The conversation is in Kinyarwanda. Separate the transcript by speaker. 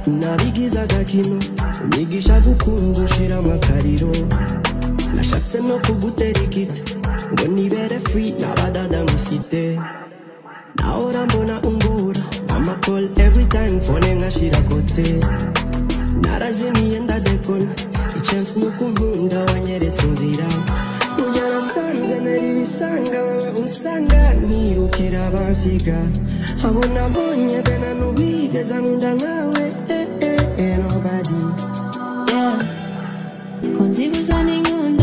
Speaker 1: nabigize agakino unyigisha gukunda ushira amakariro nashatse no kugutera igiti ngo nibere free nabadada musite naora mbona ungura mama call every time phone ngashira kote narazimiye ndadekona ichance nukunkunda wanyeretse inzira ujyana sanze nari bisanga wewe unsanga nirukira bansiga abona mbonye bena nubigeza nkunda nkawe nobody
Speaker 2: yeah konzi gusa n'inkunda